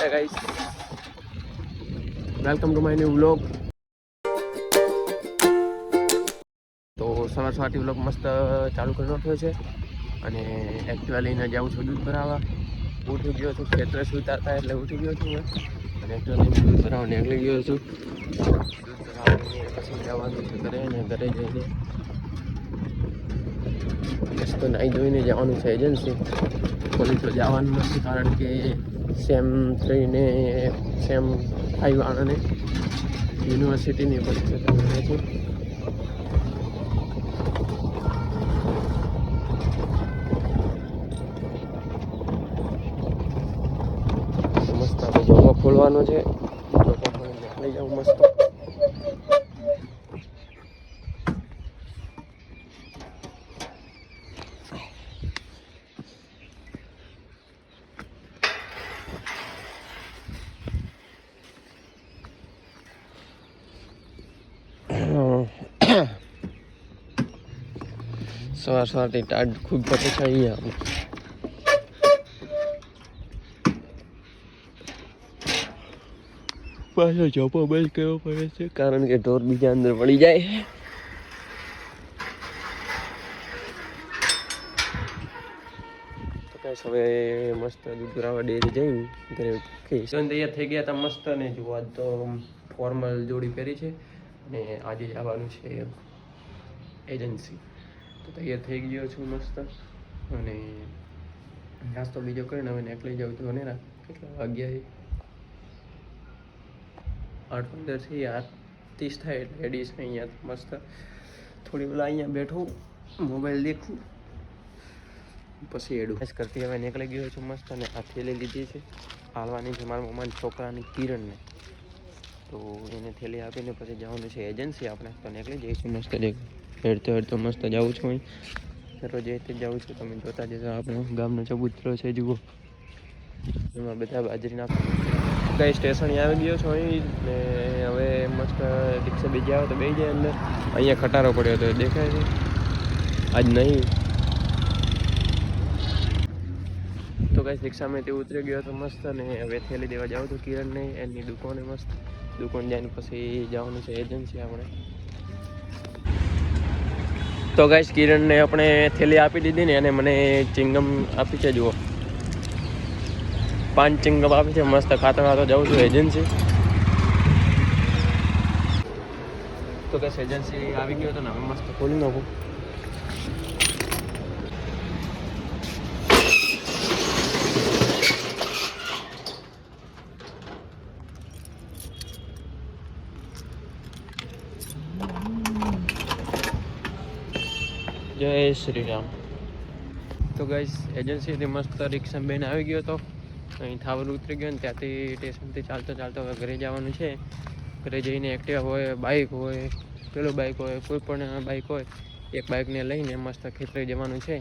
Hey guys, welcome to my new vlog. તો સવારથી vlog મસ્ત ચાલુ કરી નાખ્યો છે અને એક્ટિવા લઈને જાઉં છું દૂધ ભરાવવા. ઉઠી ગયો છું, ખેતરે સૂતા હતા એટલે ઉઠી ગયો છું અને એક્ટિવા લઈને દૂધ ભરાવવા નીકળી ગયો છું. દૂધ ભરાવીને પછી જવાનું છે ઘરે અને ઘરે જઈને મસ્ત નાહી ધોઈને જવાનું છે એજન્સી. કોલેજ તો જવાનું નથી કારણ કે સેમ 3 ને સેમ 5 વાળાને યુનિવર્સિટીની પરીક્ષા ચાલુ છે. મસ્ત આપણે જોબો ખોલવાનો છે, જોબો ખોલીને લઈ જાઉં મસ્ત. સવારથી ટાઢ ખૂબ પતે છે અહીંયા. પાછો જોપો બંધ કરવો પડે છે કારણ કે ઢોર બીજા અંદર વળી જાય. તો કઈ હવે મસ્ત દૂધ ભરાવવા ડેરી જઈને ઘરે તૈયાર થઈ ગયા હતા મસ્ત. ને જુઓ આજ તો ફોર્મલ જોડી પહેરી છે અને આજે જવાનું છે એજન્સી. તો તૈયાર થઈ ગયો છું મસ્ત અને નાસ્તો બીજો કરીને હવે નીકળી જાઉં છું. અને કેટલા વાગ્યા 8:15 થી 8:30 થાય એટલે રેડી છે અહીંયા. મસ્ત થોડી પેલા અહીંયા બેઠું મોબાઈલ દેખું પછી એડું કરતી હવે નીકળી ગયો છું મસ્ત. અને આ થેલી લીધી છે હાલવાની છે મારા મમ્માના છોકરાની કિરણને. તો એને થેલી આપીને પછી જવાનું છે એજન્સી આપણે. તો નીકળી જઈશું મસ્ત. હેડતો મસ્ત જાઉં છું અહીં રોજ તે જાઉં છું. તમે જોતા જશો આપણો ગામનો ચબૂતરો છે જુઓ, એમાં બધા બાજરીના. કઈ સ્ટેશન આવી ગયો છો અહીં ને હવે મસ્ત રિક્ષા બીજી આવે તો બે જાય અંદર. અહીંયા ખટારો પડ્યો તો દેખાય છે આજ નહીં. તો કઈ રિક્ષામાં તે ઉતરી ગયો તો મસ્ત. અને હવે થેલી દેવા જાઉં તો કિરણને એની દુકાને મસ્ત. દુકાન જઈને પછી જવાનું છે એજન્સી આપણે. તો ગાઈસ કિરણને આપણે થેલી આપી દીધી ને અને મને ચિંગમ આપી છે જુઓ, 5 ચિંગમ આપી છે મસ્ત. ખાતો જાઉં છું એજન્સી. તો ગાઈસ એજન્સી આવી ગયો તો ને હવે મસ્ત ખોલી નાખું. જય શ્રી રામ. તો ગાઈસ એજન્સીથી મસ્ત રિક્ષા બેન આવી ગયો તો અહીં થાવર ઉતરી ગયો ને ત્યાંથી સ્ટેશનથી ચાલતો હવે ઘરે જવાનું છે. ઘરે જઈને એક્ટિવા હોય, બાઇક હોય, પેલું બાઇક હોય, કોઈ પણ બાઇક હોય, એક બાઇકને લઈને મસ્ત ખેતરે જવાનું છે.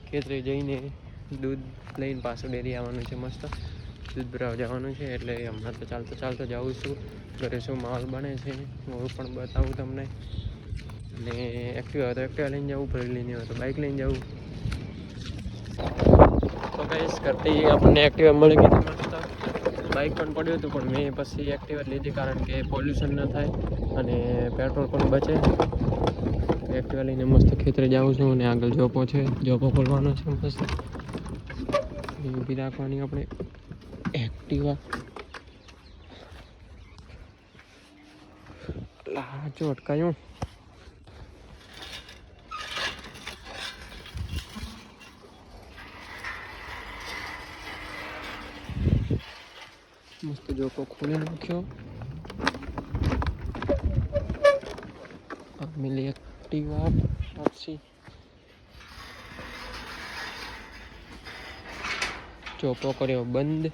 ખેતરે જઈને દૂધ લઈને પાછું ડેરી આવવાનું છે મસ્ત. દૂધ ભરાવા જવાનું છે એટલે હમણાં તો ચાલતો જાઉં છું. ઘરે શું માહોલ બને છે હું પણ બતાવું તમને. અને એક્ટિવા હોય તો એક્ટિવા લઈને જવું, ભરી લઈને હોય તો બાઇક લઈને જવું. તો ગાઈસ કરતી આપણને એક્ટિવા મળી ગઈ મસ્ત. બાઇક પણ પડ્યું હતું પણ મેં પછી એક્ટિવા લીધી કારણ કે પોલ્યુશન ન થાય અને પેટ્રોલ પણ બચે. એક્ટિવા લઈને મસ્ત ખેતરે જાઉં છું અને આગળ જોપો છે, જોપો ખોલવાનો છે મસ્ત. ઊભી રાખવાની આપણે એક્ટિવા. જો અટકાયું. મસ્ત જોકો ખોલી નાખ્યો. મિલી એક્ટિવા આપસી ચોપો કર્યો બંધ.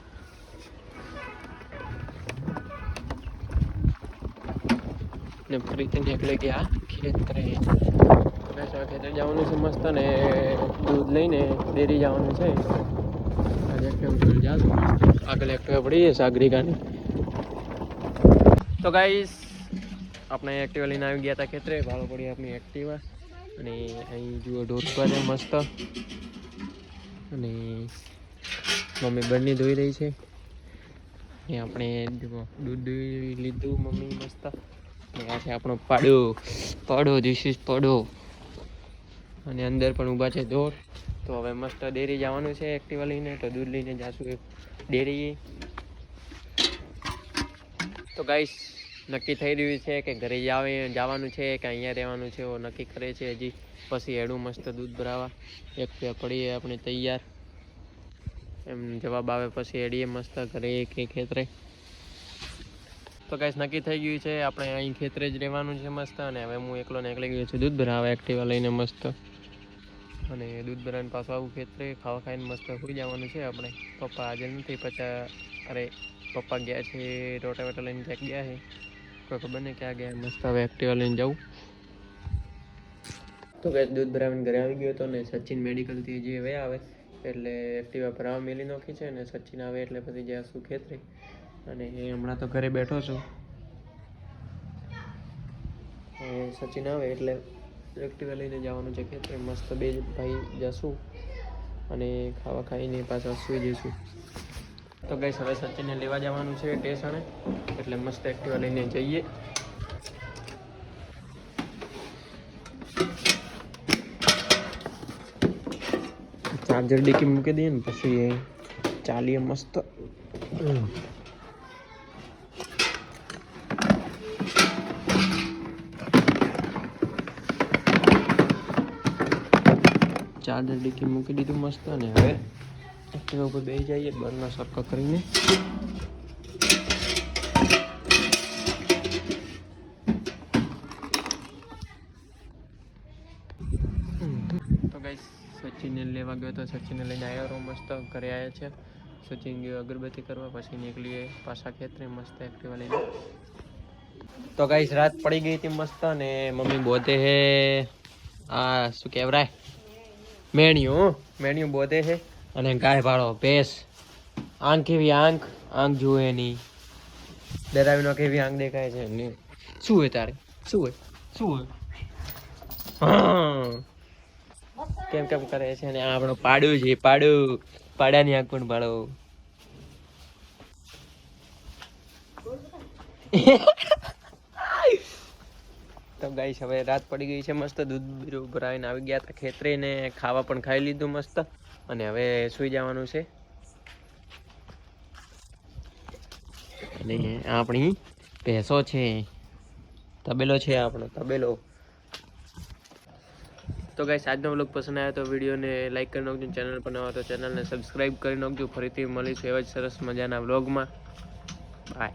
ને ફરીથી નીકળી ગયા ખેતરે. ખેતરે જવાનું છે મસ્ત ને દૂધ લઈને ડેરી જવાનું છે. આગળ એક્ટિવા પડી છે સાગરિકાની. તો ગાઈસ આપણે એક્ટિવા લઈને આવી ગયા હતા ખેતરે. ભાડો પડી આપણી એક્ટિવા અને અહીં જુઓ ઢોર પર મસ્ત. અને મમ્મી બરની ધોઈ રહી છે એ આપણે દૂધ લીધું મમ્મી મસ્ત. અને આ છે આપણો પાડો. પાડો ધીસ ઇઝ પાડો. અને અંદર પણ ઊભા છે દોર. તો હવે મસ્ત ડેરી જવાનું છે એક્ટિવા લઈને, તો દૂધ લઈને જાશું ડેરી. તો ગાઈસ નક્કી થઈ રહ્યું છે કે ઘરે જવાનું છે કે અહીંયા રહેવાનું છે, એવો નક્કી કરે છે હજી. પછી એડું મસ્ત દૂધ ભરાવા એક પડીએ આપણે તૈયાર. એમ જવાબ આવે પછી એડીએ મસ્ત ઘરે કે ખેતરે. તો ગાઈસ નક્કી થઈ ગયું છે આપણે અહીં ખેતરે જ રહેવાનું છે મસ્ત. અને હવે હું એકલો ને એકલી ગયો છું દૂધ ભરાવા એક્ટિવા લઈને મસ્ત. અને દૂધ ભરાઈને પાછું આવું ખેતરે ખાવા ખાઈને મસ્ત સુઈ જવાનું છે આપણે. પપ્પા આજે નથી અરે પપ્પા ગયા છે રોટાવેટા લઈને ક્યાંક ગયા છે, કોઈ ખબર નહીં ક્યાં ગયા. મસ્ત હવે એક્ટિવા લઈને જાઉં. તો ગાઈસ દૂધ ભરાવીને ઘરે આવી ગયો હતો ને સચિન મેડિકલથી જે હવે આવે એટલે એક્ટિવા ભરાવા મેલી નાખી છે. ને સચિન આવે એટલે પછી જઈશું ખેતરે. અને હમણાં તો ઘરે બેઠો છું. સચિન આવે એટલે એક્ટિવા લઈને જવાનું છે ખેતરે. મસ્ત બે ભાઈ જશું અને ખાવા ખાઈને પાછા સૂઈ જઈશું. તો ગાઈસ હવે સચિનને લેવા જવાનું છે સ્ટેશને, એટલે મસ્ત એક્ટિવા લઈને જઈએ. ચાર્જર ડીકી મૂકી દઈએ ને પછી ચાલીએ મસ્ત. ચાર્જર ડીકી મૂકી દીધું મસ્ત. અને હવે એક્ટિવા ઉપર બેસી જઈએ બરના સરખા કરીને. તો ગાઈસ સચિનને લેવા ગયો તો સચિનને લઈને આવ્યો રહો મસ્ત. ઘરે આવ્યા છે સચિન ગયો અગરબત્તી કરવા, પછી નીકળીએ પાછા ખેતરે મસ્ત એક્ટિવા લઈને. તો ગાઈસ રાત પડી ગઈ હતી મસ્ત. અને મમ્મી બોતે હે આ શું કહેવાય મેણિયું બોતે છે. અને ગાય ભાડો ભેંસ આંખ કેવી આંખ જુએ નહીં, ડરાવીનો કેવી આંખ દેખાય છે. શું હોય તારે શું હોય હા કેમ કરે છે. ને આ આપણો પાડું છે પાડાની આંખ પણ ભાડો. તો ગાઈસ હવે રાત પડી ગઈ છે મસ્ત. દૂધ ભરાવીને આવી ગયા હતા ખેતરે ને ખાવા પણ ખાઈ લીધું મસ્ત. અને હવે સુઈ જવાનું છે. અને આપણી ભેંસો છે, તબેલો છે આપણો તબેલો. તો ગાઈસ આજનો વ્લોગ પસંદ આવ્યો તો વિડીયોને લાઈક કરી નાખજો. ચેનલ પર નવા તો ચેનલને સબસ્ક્રાઈબ કરી નાખજો. ફરીથી મળીશું એવા જ સરસ મજાના વ્લોગમાં. બાય.